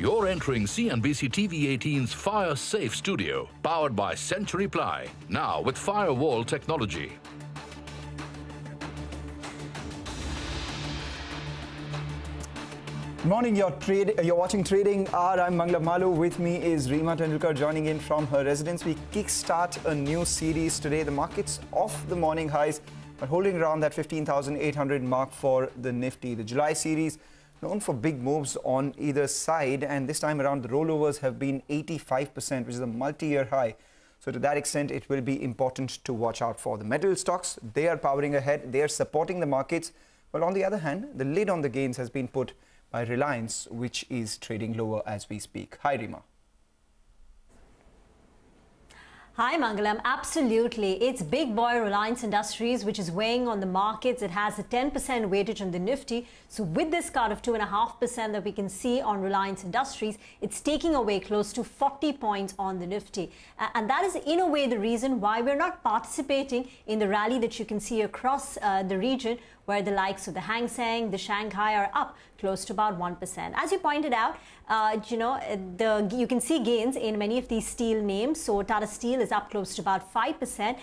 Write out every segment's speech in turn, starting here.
You're entering CNBC TV18's Fire Safe Studio, powered by Century Ply, now with Firewall technology. Morning, you're watching Trading Hour. I'm Mangla Malu. With me is Reema Tendulkar joining in from her residence. We kickstart a new series today. The market's off the morning highs, but holding around that 15,800 mark for the Nifty. The July series known for big moves on either side, and this time around the rollovers have been 85%, which is a multi-year high. So to that extent, it will be important to watch out for. The metal stocks, they are powering ahead. They are supporting the markets. But on the other hand, the lid on the gains has been put by Reliance, which is trading lower as we speak. Hi, Reema. Hi, Mangalam. Absolutely. It's big boy Reliance Industries, which is weighing on the markets. It has a 10% weightage on the Nifty. So with this cut of 2.5% that we can see on Reliance Industries, it's taking away close to 40 points on the Nifty. And that is in a way the reason why we're not participating in the rally that you can see across the region, where the likes of the Hang Seng, the Shanghai are up close to about 1%. As you pointed out, you can see gains in many of these steel names. So Tata Steel is up close to about 5%.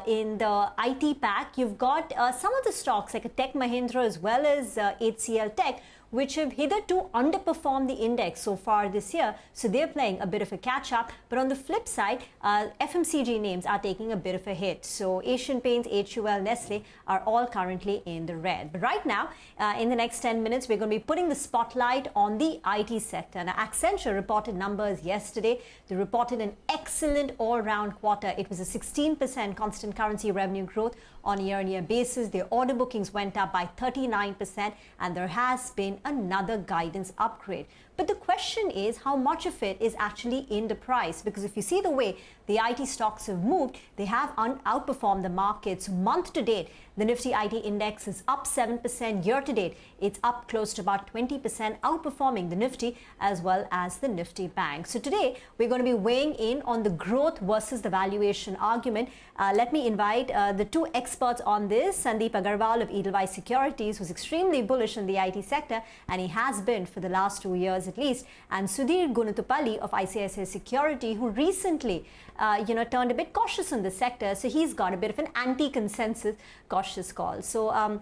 In the IT pack, you've got some of the stocks like a Tech Mahindra as well as HCL Tech, which have hitherto underperformed the index so far this year. So they're playing a bit of a catch-up. But on the flip side, FMCG names are taking a bit of a hit. So Asian Paints, HUL, Nestle are all currently in the red. But right now, in the next 10 minutes, we're going to be putting the spotlight on the IT sector. Now, Accenture reported numbers yesterday. They reported an excellent all-round quarter. It was a 16% constant currency revenue growth on a year-on-year basis. Their order bookings went up by 39%, and there has been another guidance upgrade. But the question is, how much of it is actually in the price? Because if you see the way the IT stocks have moved, they have outperformed the markets. Month to date, the Nifty IT index is up 7%. Year to date, it's up close to about 20%, outperforming the Nifty as well as the Nifty Bank. So today, we're going to be weighing in on the growth versus the valuation argument. Let me invite the two experts on this. Sandeep Agarwal of Edelweiss Securities, who's extremely bullish in the IT sector, and he has been for the last 2 years at least, and Sudhir Gunatupalli of ICICI Security, who recently turned a bit cautious in the sector. So he's got a bit of an anti-consensus cautious call. So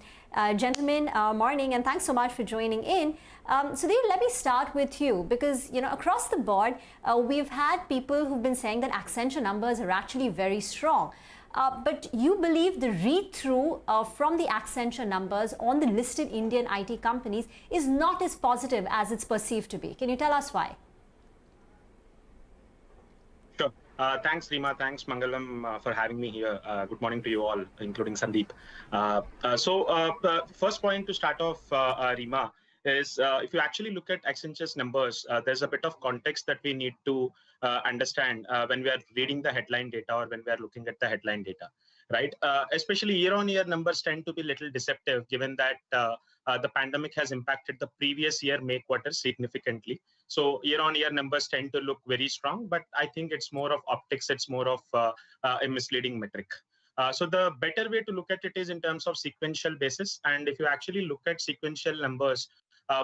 gentlemen, morning, and thanks so much for joining in. Sudhir, let me start with you, because across the board, we've had people who've been saying that Accenture numbers are actually very strong. But you believe the read-through from the Accenture numbers on the listed Indian IT companies is not as positive as it's perceived to be. Can you tell us why? Sure. Thanks, Reema. Thanks, Mangalam, for having me here. Good morning to you all, including Sandeep. First point to start off, Reema, is if you actually look at Accenture's numbers, there's a bit of context that we need to understand when we are reading the headline data or when we are looking at the headline data, right? Especially year-on-year numbers tend to be a little deceptive, given that the pandemic has impacted the previous year May quarter significantly. So year-on-year numbers tend to look very strong, but I think it's more of optics. It's more of a misleading metric. So the better way to look at it is in terms of sequential basis. And if you actually look at sequential numbers,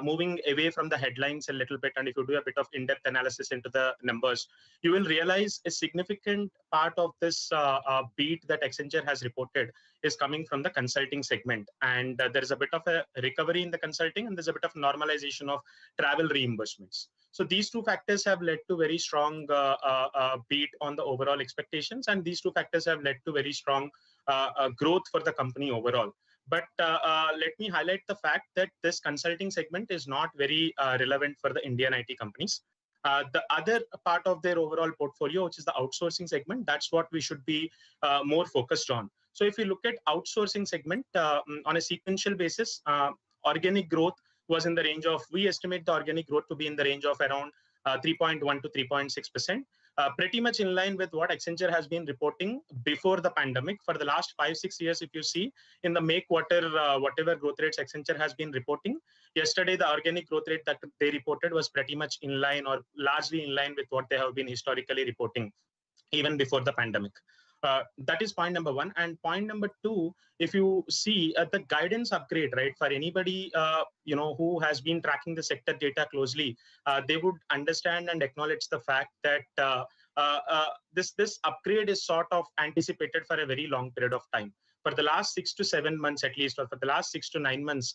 moving away from the headlines a little bit, and if you do a bit of in-depth analysis into the numbers, you will realize a significant part of this beat that Accenture has reported is coming from the consulting segment. And there is a bit of a recovery in the consulting, and there's a bit of normalization of travel reimbursements. So these two factors have led to very strong beat on the overall expectations, and these two factors have led to very strong growth for the company overall. But let me highlight the fact that this consulting segment is not very relevant for the Indian IT companies. The other part of their overall portfolio, which is the outsourcing segment, that's what we should be more focused on. So if you look at outsourcing segment on a sequential basis, organic growth was in the range of, we estimate the organic growth to be in the range of around 3.1 to 3.6%. Pretty much in line with what Accenture has been reporting before the pandemic. For the last 5-6 years, if you see in the May quarter, whatever growth rates Accenture has been reporting, yesterday the organic growth rate that they reported was pretty much in line or largely in line with what they have been historically reporting even before the pandemic. That is point number one. And point number two, if you see the guidance upgrade, right, for anybody who has been tracking the sector data closely, they would understand and acknowledge the fact that this upgrade is sort of anticipated for a very long period of time. For the last 6 to 7 months at least, or for the last 6 to 9 months,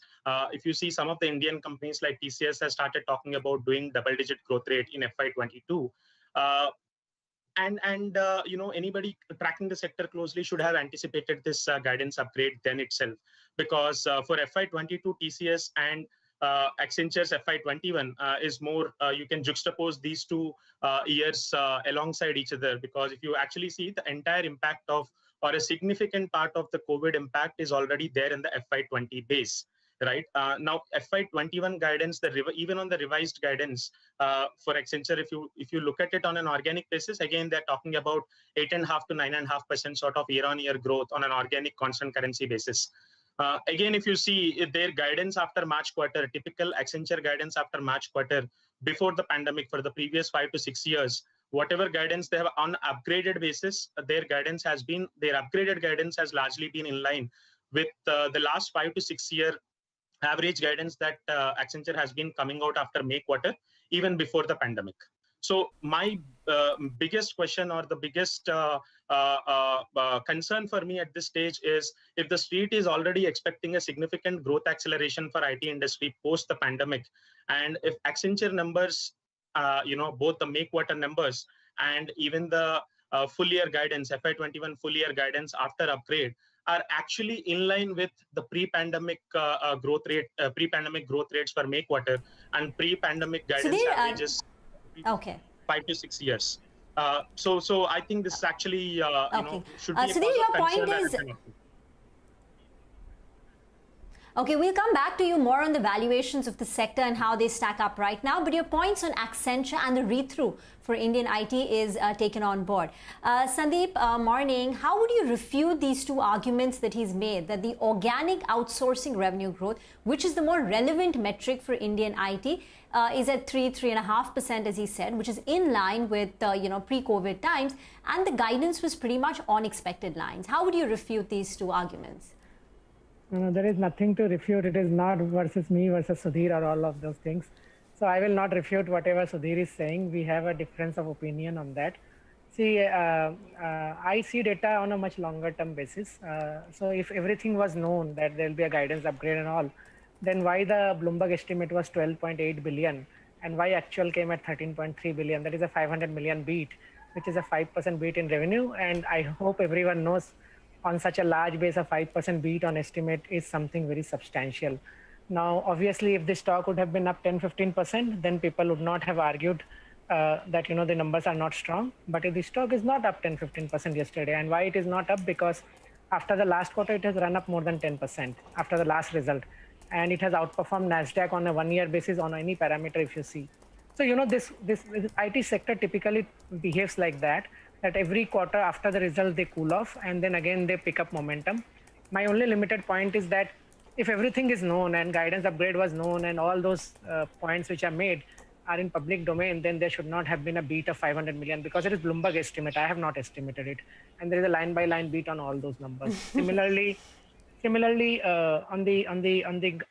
if you see some of the Indian companies like TCS has started talking about doing double-digit growth rate in FY22. Anybody tracking the sector closely should have anticipated this guidance upgrade then itself, because for FY22, TCS and Accenture's FY21 is more, you can juxtapose these two years alongside each other, because if you actually see the entire impact of, or a significant part of the COVID impact is already there in the FY20 base. Right now, FY21 guidance, even on the revised guidance for Accenture, if you look at it on an organic basis, again they're talking about 8.5 to 9.5% sort of year-on-year growth on an organic constant currency basis. Again, if you see their guidance after March quarter, typical Accenture guidance after March quarter before the pandemic for the previous 5 to 6 years, whatever guidance they have on upgraded basis, their upgraded guidance has largely been in line with the last 5 to 6 year average guidance that Accenture has been coming out after May quarter, even before the pandemic. So my biggest question, or the biggest concern for me at this stage, is if the street is already expecting a significant growth acceleration for IT industry post the pandemic, and if Accenture numbers, both the May quarter numbers and even the full year guidance, FY21 full year guidance after upgrade, are actually in line with the pre-pandemic growth rates for May quarter and pre-pandemic guidance averages. Okay. 5 to 6 years. So I think this is actually should be a Sudhir, your point is. Okay, we'll come back to you more on the valuations of the sector and how they stack up right now. But your points on Accenture and the read-through for Indian IT is taken on board. Sandeep, morning. How would you refute these two arguments that he's made, that the organic outsourcing revenue growth, which is the more relevant metric for Indian IT, is at 3.5%, as he said, which is in line with pre-COVID times, and the guidance was pretty much on expected lines. How would you refute these two arguments? No, there is nothing to refute. It is not versus me versus Sudhir or all of those things. So I will not refute whatever Sudhir is saying. We have a difference of opinion on that. See, I see data on a much longer term basis. So if everything was known that there will be a guidance upgrade and all, then why the Bloomberg estimate was 12.8 billion and why actual came at 13.3 billion? That is a 500 million beat, which is a 5% beat in revenue. And I hope everyone knows, on such a large base, a 5% beat on estimate is something very substantial. Now, obviously, if the stock would have been up 10-15%, then people would not have argued that the numbers are not strong. But if the stock is not up 10-15% yesterday, and why it is not up? Because after the last quarter, it has run up more than 10% after the last result, and it has outperformed Nasdaq on a one-year basis on any parameter if you see. So this IT sector typically behaves like that every quarter after the result they cool off and then again they pick up momentum. My only limited point is that if everything is known and guidance upgrade was known and all those points which are made are in public domain, then there should not have been a beat of 500 million, because it is Bloomberg estimate. I have not estimated it, and there is a line by line beat on all those numbers. Similarly, on the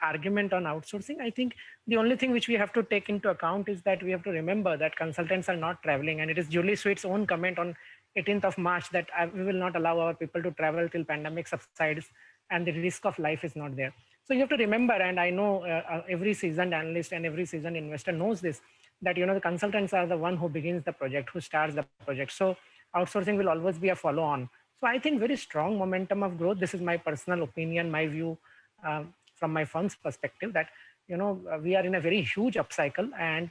argument on outsourcing, I think the only thing which we have to take into account is that we have to remember that consultants are not traveling, and it is Julie Sweet's own comment on 18th of March that we will not allow our people to travel till pandemic subsides and the risk of life is not there. So you have to remember, and I know every seasoned analyst and every seasoned investor knows this, that the consultants are the one who begins the project, who starts the project. So outsourcing will always be a follow-on. So I think very strong momentum of growth. This is my personal opinion, my view from my firm's perspective, that we are in a very huge upcycle, and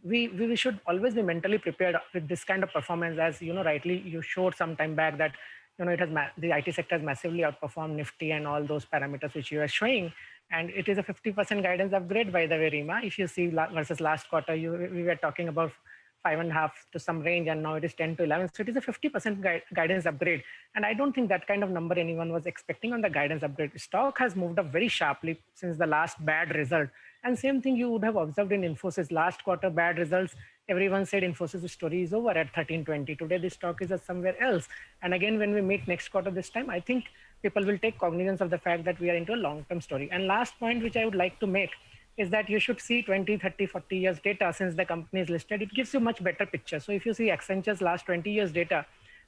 we should always be mentally prepared with this kind of performance. As rightly you showed some time back that the IT sector has massively outperformed Nifty and all those parameters which you are showing, and it is a 50% guidance upgrade, by the way, Rima. If you see versus last quarter, we were talking about 5.5 to some range, and now it is 10 to 11. So it is a 50% guidance upgrade. And I don't think that kind of number anyone was expecting on the guidance upgrade. Stock has moved up very sharply since the last bad result. And same thing you would have observed in Infosys. Last quarter, bad results. Everyone said Infosys' story is over at 1320. Today, the stock is at somewhere else. And again, when we meet next quarter this time, I think people will take cognizance of the fact that we are into a long-term story. And last point, which I would like to make, is that you should see 20, 30, 40 years data since the company is listed. It gives you much better picture. So if you see Accenture's last 20 years data,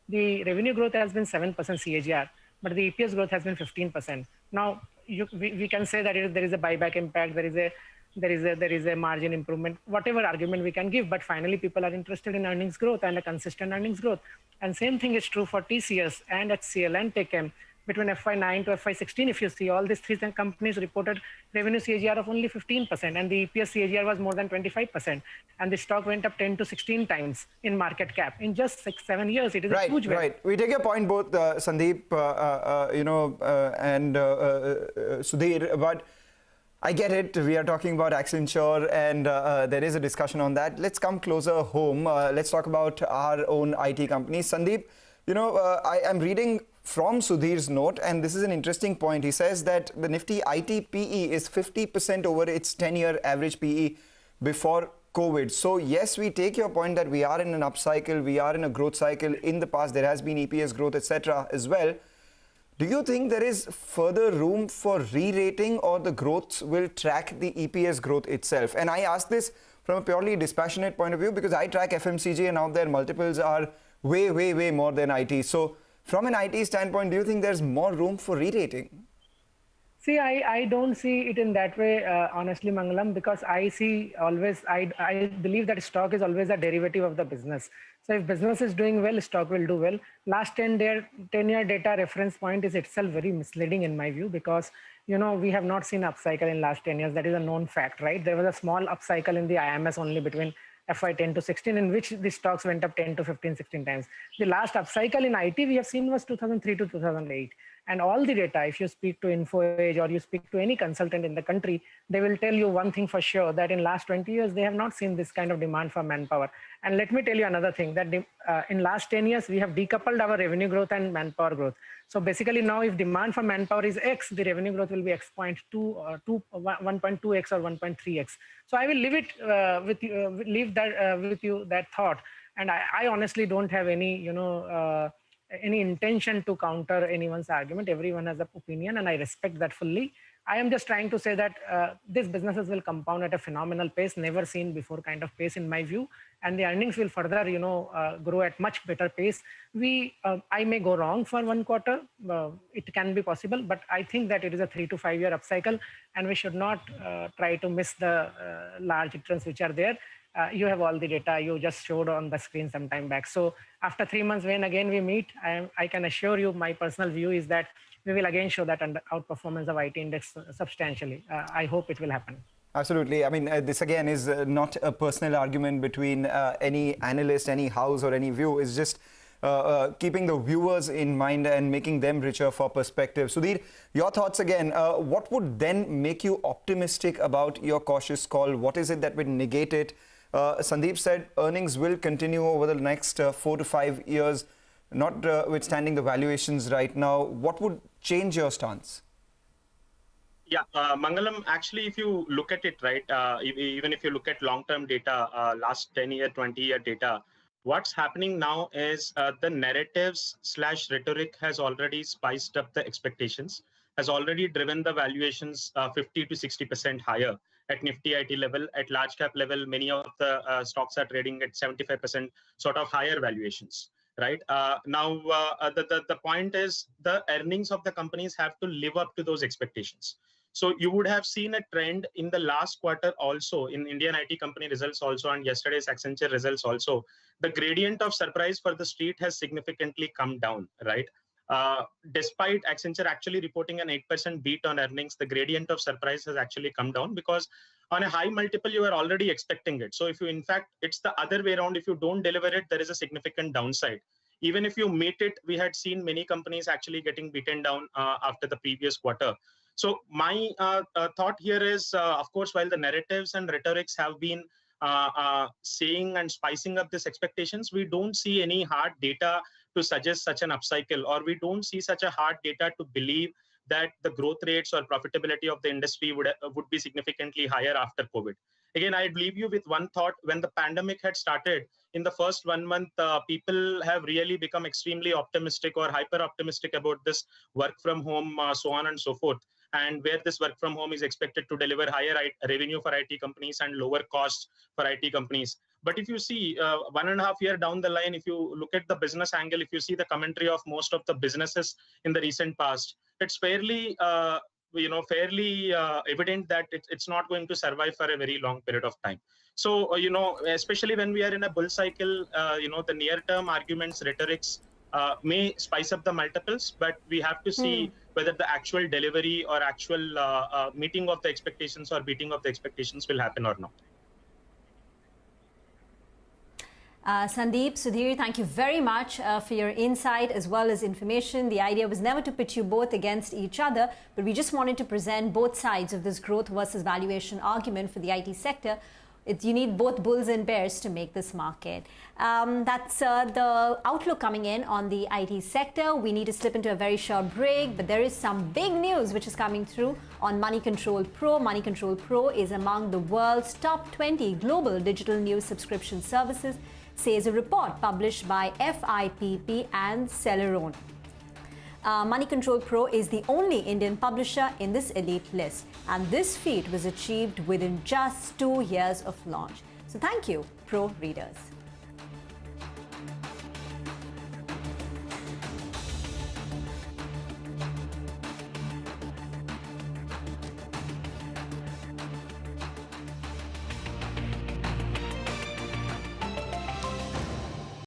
the revenue growth has been 7% CAGR, but the EPS growth has been 15%. Now, we can say that there is a buyback impact, there is a margin improvement, whatever argument we can give, but finally people are interested in earnings growth and a consistent earnings growth. And same thing is true for TCS and HCL and TechM. Between FY9 to FY16, if you see, all these three companies reported revenue CAGR of only 15%, and the EPS CAGR was more than 25%. And the stock went up 10 to 16 times in market cap. In just 6-7 years, it is a huge value. Right. We take your point, both Sandeep, and Sudhir, but I get it. We are talking about Accenture, and there is a discussion on that. Let's come closer home. Let's talk about our own IT companies. Sandeep, I am reading from Sudhir's note, and this is an interesting point. He says that the Nifty IT PE is 50% over its 10-year average PE before COVID. So yes, we take your point that we are in an upcycle, we are in a growth cycle. In the past, there has been EPS growth, etc. as well. Do you think there is further room for re-rating, or the growth will track the EPS growth itself? And I ask this from a purely dispassionate point of view because I track FMCG, and out there multiples are way, way, way more than IT. So from an IT standpoint, do you think there's more room for re-rating? See, I don't see it in that way, honestly, Mangalam, because I see always, I believe that stock is always a derivative of the business. So if business is doing well, stock will do well. Last 10-year data reference point is itself very misleading in my view, because, we have not seen upcycle in last 10 years. That is a known fact, right? There was a small upcycle in the IMS only between FY10 to 16, in which the stocks went up 10 to 15, 16 times. The last upcycle in IT we have seen was 2003 to 2008. And all the data, if you speak to InfoAge or you speak to any consultant in the country, they will tell you one thing for sure, that in last 20 years, they have not seen this kind of demand for manpower. And let me tell you another thing, that in last 10 years, we have decoupled our revenue growth and manpower growth. So basically now, if demand for manpower is X, the revenue growth will be X.2 or 1.2X or 1.3X. So I will leave it with you, that thought. And I honestly don't have any, any intention to counter anyone's argument. Everyone has an opinion, and I respect that fully. I am just trying to say that these businesses will compound at a phenomenal pace, never seen before kind of pace in my view, and the earnings will further, grow at much better pace. I may go wrong for one quarter, it can be possible, but I think that it is a 3 to 5 year upcycle, and we should not try to miss the large returns which are there. You have all the data you just showed on the screen some time back. So after 3 months, when again we meet, I can assure you my personal view is that we will again show that outperformance of IT index substantially. I hope it will happen. Absolutely. I mean, this again is not a personal argument between any analyst, any house or any view. It's just keeping the viewers in mind and making them richer for perspective. Sudhir, your thoughts again. What would then make you optimistic about your cautious call? What is it that would negate it? Sandeep said earnings will continue over the next 4 to 5 years, notwithstanding the valuations right now. What would change your stance? Yeah, Mangalam, actually, if you look at it, right, even if you look at long-term data, last 10-year, 20-year data, what's happening now is the narratives / rhetoric has already spiced up the expectations, has already driven the valuations 50 to 60% higher at Nifty IT level. At large cap level, many of the stocks are trading at 75% sort of higher valuations, right? Now, the point is the earnings of the companies have to live up to those expectations. So you would have seen a trend in the last quarter also, in Indian IT company results also, and yesterday's Accenture results also. The gradient of surprise for the street has significantly come down, right? Despite Accenture actually reporting an 8% beat on earnings, the gradient of surprise has actually come down, because on a high multiple, you are already expecting it. So if you, in fact, it's the other way around. If you don't deliver it, there is a significant downside. Even if you meet it, we had seen many companies actually getting beaten down after the previous quarter. So my thought here is, of course, while the narratives and rhetorics have been saying and spicing up these expectations, we don't see any hard data to suggest such an upcycle, or we don't see such a hard data to believe that the growth rates or profitability of the industry would be significantly higher after COVID. Again, I'd leave you with one thought. When the pandemic had started, in the first 1 month, people have really become extremely optimistic or hyper optimistic about this work from home, so on and so forth, and where this work from home is expected to deliver higher revenue for IT companies and lower costs for IT companies. But if you see 1.5 years down the line, if you look at the business angle, if you see the commentary of most of the businesses in the recent past, it's fairly evident that it's not going to survive for a very long period of time. So, especially when we are in a bull cycle, the near-term arguments, rhetorics may spice up the multiples, but we have to see whether the actual delivery or actual meeting of the expectations or beating of the expectations will happen or not. Sandeep, Sudhir, thank you very much for your insight as well as information. The idea was never to pit you both against each other, but we just wanted to present both sides of this growth versus valuation argument for the IT sector. You need both bulls and bears to make this market. That's the outlook coming in on the IT sector. We need to slip into a very short break, but there is some big news which is coming through on Money Control Pro. Money Control Pro is among the world's top 20 global digital news subscription services, says a report published by FIPP and Celeron. Money Control Pro is the only Indian publisher in this elite list, and this feat was achieved within just 2 years of launch. So thank you, Pro readers.